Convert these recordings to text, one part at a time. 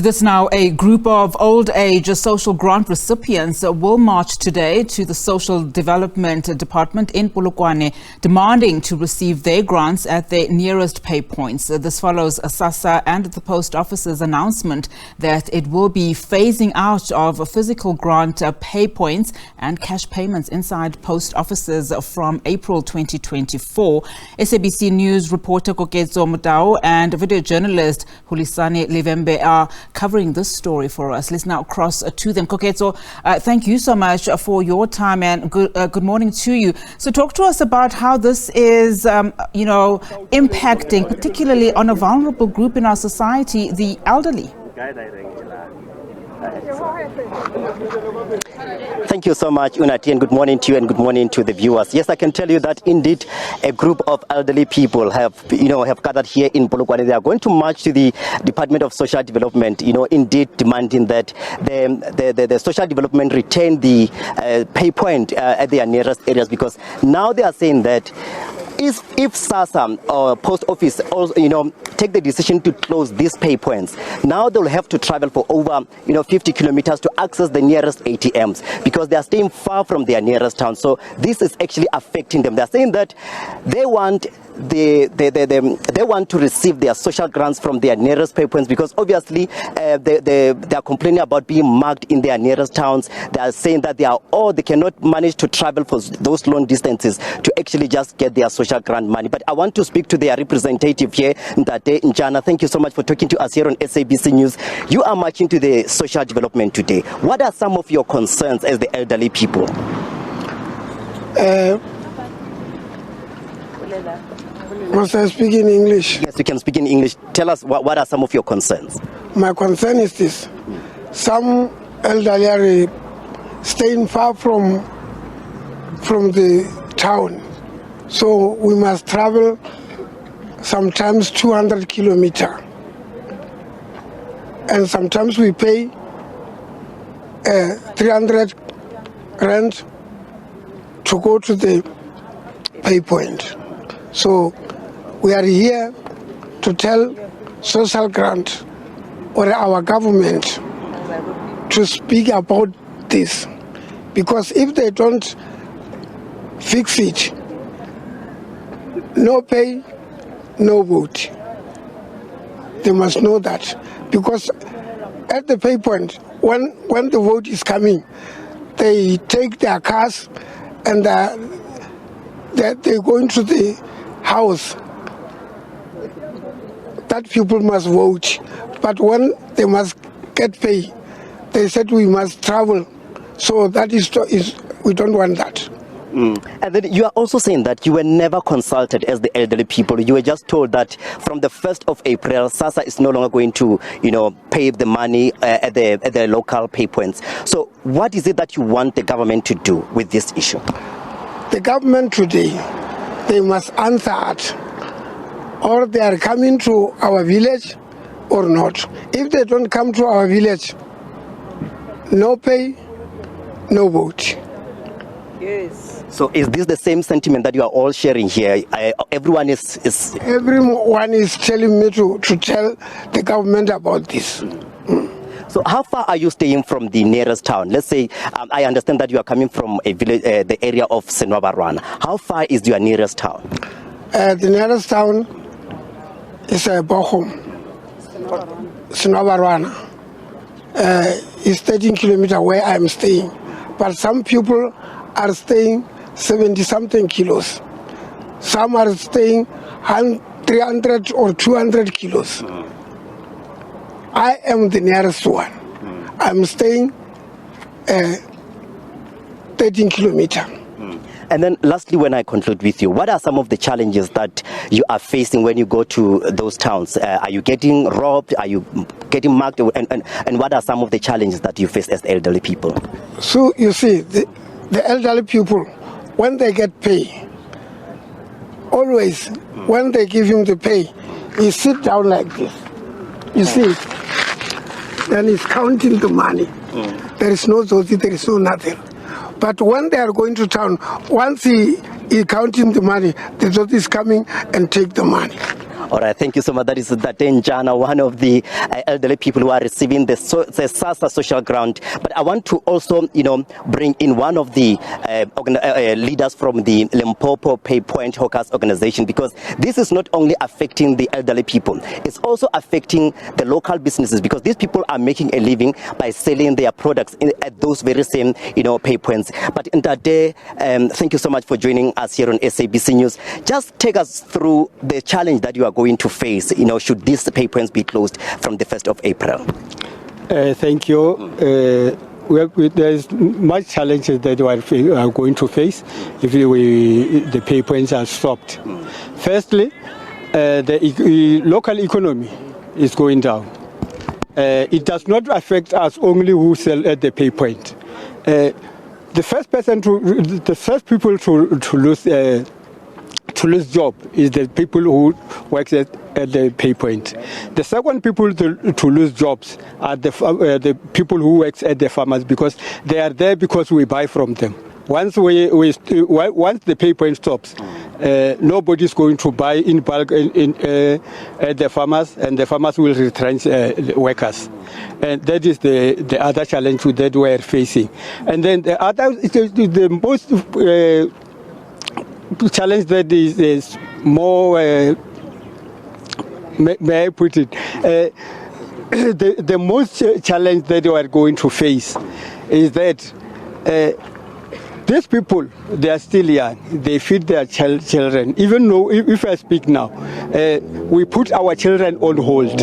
To this now, a group of old age social grant recipients will march today to the Social Development Department in Polokwane, demanding to receive their grants at their nearest pay points. This follows SASSA and the Post Office's announcement that it will be phasing out of physical grant pay points and cash payments inside post offices from April 2024. SABC News reporter Koketšo, Motau, and video journalist Hulisani Livhebe are covering this story for us. Let's now cross to them. Koketšo, thank you so much for your time and good morning to you. So talk to us about how this is, impacting, particularly on a vulnerable group in our society, the elderly. Thank you so much, Unati, and good morning to you and good morning to the viewers. Yes, I can tell you that indeed a group of elderly people have gathered here in Polokwane. They are going to march to the Department of Social Development, indeed demanding that the social development retain the pay point at their nearest areas, because now they are saying that if SASSA or Post Office also, take the decision to close these pay points, now they'll have to travel for over 50 kilometers to access the nearest ATMs, because they are staying far from their nearest town. So this is actually affecting them. They are saying that they want they want to receive their social grants from their nearest pay points, because obviously they are complaining about being marked in their nearest towns. They are saying that they cannot manage to travel for those long distances to actually just get their social grant money. But I want to speak to their representative here, Ntate Njana. Thank you so much for talking to us here on SABC News. You are marching to the social development today. What are some of your concerns as the elderly people? Must I speak in English? Yes, you can speak in English. Tell us what are some of your concerns? My concern is this. Some elderly are staying far from the town. So we must travel sometimes 200 kilometers. And sometimes we pay 300 rand to go to the pay point. So we are here to tell social grant or our government to speak about this, because if they don't fix it, no pay, no vote. They must know that, because at the pay point, when the vote is coming, they take their cars and they go into the house that people must vote. But when they must get pay, they said we must travel. So that is we don't want that. And then you are also saying that you were never consulted as the elderly people. You were just told that from the 1st of April, SASSA is no longer going to, pay the money at the local pay points. So what is it that you want the government to do with this issue? The government today, they must answer it, or they are coming to our village or not. If they don't come to our village, no pay, no vote. Yes. So is this the same sentiment that you are all sharing here? Everyone is telling me to tell the government about this. So how far are you staying from the nearest town? Let's say, I understand that you are coming from a village, the area of Senwabarwana. How far is your nearest town? The nearest town is Bochum, Senwabarwana. It's 13 kilometers where I'm staying. But some people are staying 70-something kilos. Some are staying 300 or 200 kilos. I am the nearest one. I'm staying 13 kilometers. And then lastly, when I conclude with you, what are some of the challenges that you are facing when you go to those towns? Are you getting robbed? Are you getting marked? And what are some of the challenges that you face as elderly people? So you see, the elderly people, when they get pay, always when they give him the pay, he sit down like this. You see, then he's counting the money. There is no zoti, there is no nothing. But when they are going to town, once he counting the money, the zoti is coming and take the money. All right, thank you so much. That is Daten Jana, one of the elderly people who are receiving the SASSA social grant. But I want to also, bring in one of the leaders from the Limpopo Pay Point Hawkers organization, because this is not only affecting the elderly people, it's also affecting the local businesses, because these people are making a living by selling their products at those very same, pay points. But in that day, thank you so much for joining us here on SABC News. Just take us through the challenge that you are going to face, should these pay points be closed from the 1st of April. Thank you. There's much challenges that we are going to face if the pay points are stopped. Firstly, the local economy is going down. It does not affect us only who sell at the pay point. The first people to lose job is the people who work at the pay point. The second people to lose jobs are the people who work at the farmers, because they are there because we buy from them. Once the pay point stops, nobody's going to buy in bulk at the farmers, and the farmers will retrench the workers. And that is the other challenge that we are facing. And then the most challenge that is more, may I put it, the most challenge that we are going to face is that these people, they are still young. They feed their children. Even though, if I speak now, we put our children on hold.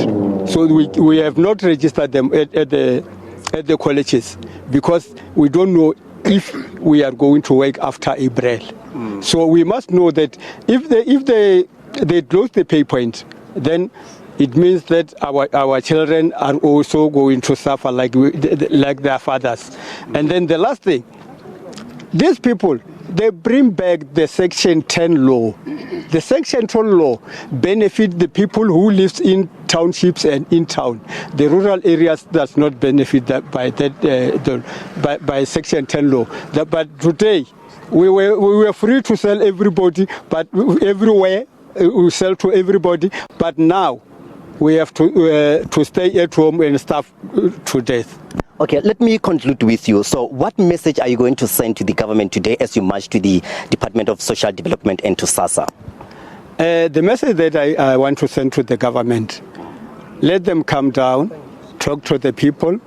So we have not registered them at the colleges, because we don't know if we are going to work after April. So we must know that if they close the pay point, then it means that our children are also going to suffer like their fathers. And then the last thing, these people, they bring back the Section 10 law. The Section 10 law benefit the people who live in townships and in town. The rural areas does not benefit by Section 10 law. But today, we were free to sell everybody, but everywhere we sell to everybody. But now we have to stay at home and starve to death. Okay, let me conclude with you. So what message are you going to send to the government today as you march to the Department of Social Development and to SASSA? The message that I want to send to the government, let them come down, talk to the people,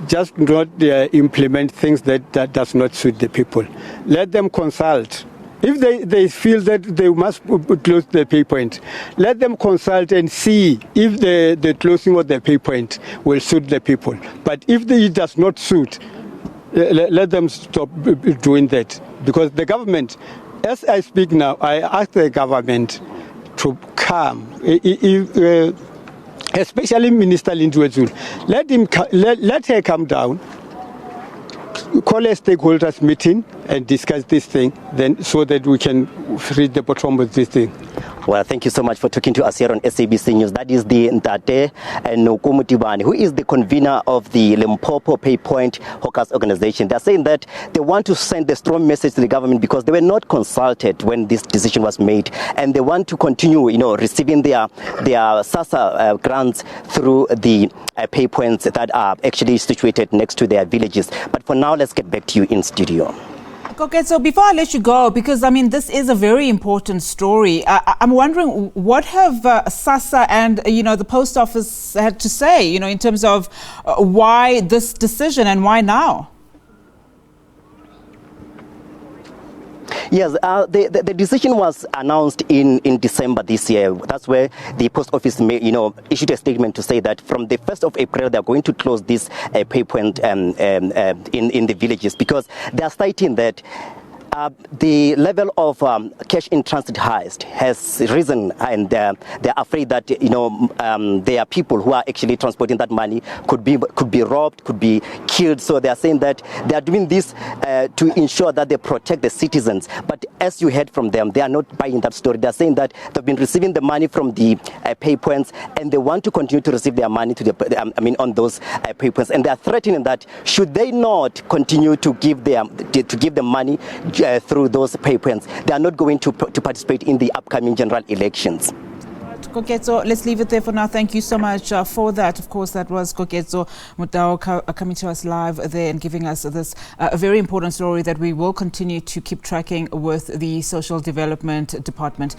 just not implement things that does not suit the people. Let them consult. If they feel that they must close the pay point, let them consult and see if the closing of the pay point will suit the people. But if it does not suit, let them stop doing that. Because the government, as I speak now, I ask the government to come, especially Minister Lindwezulu, let her come down, call a stakeholders meeting and discuss this thing, then so that we can reach the bottom of this thing. Well, thank you so much for talking to us here on SABC News. That is the Ntate Nokumutibani, who is the convener of the Limpopo Pay Point Hawkers organization. They're saying that they want to send a strong message to the government because they were not consulted when this decision was made, and they want to continue, receiving their SASSA grants through the pay points that are actually situated next to their villages. But for now, let's get back to you in studio. Okay, so before I let you go, because this is a very important story, I'm wondering what have SASSA and the post office had to say, in terms of why this decision and why now? Yes, the decision was announced in December this year. That's where the post office issued a statement to say that from the 1st of April they're going to close this pay point in the villages, because they are citing that the level of cash in transit has risen, and they're afraid that there are people who are actually transporting that money could be robbed, could be killed. So they are saying that they are doing this to ensure that they protect the citizens. But as you heard from them, they are not buying that story. They are saying that they've been receiving the money from the pay points, and they want to continue to receive their money on those pay points, and they are threatening that should they not continue to give them money through those pay points, they are not going to participate in the upcoming general elections. Koketšo, let's leave it there for now. Thank you so much for that. Of course, that was Koketšo Motau coming to us live there and giving us this a very important story that we will continue to keep tracking with the Social Development Department.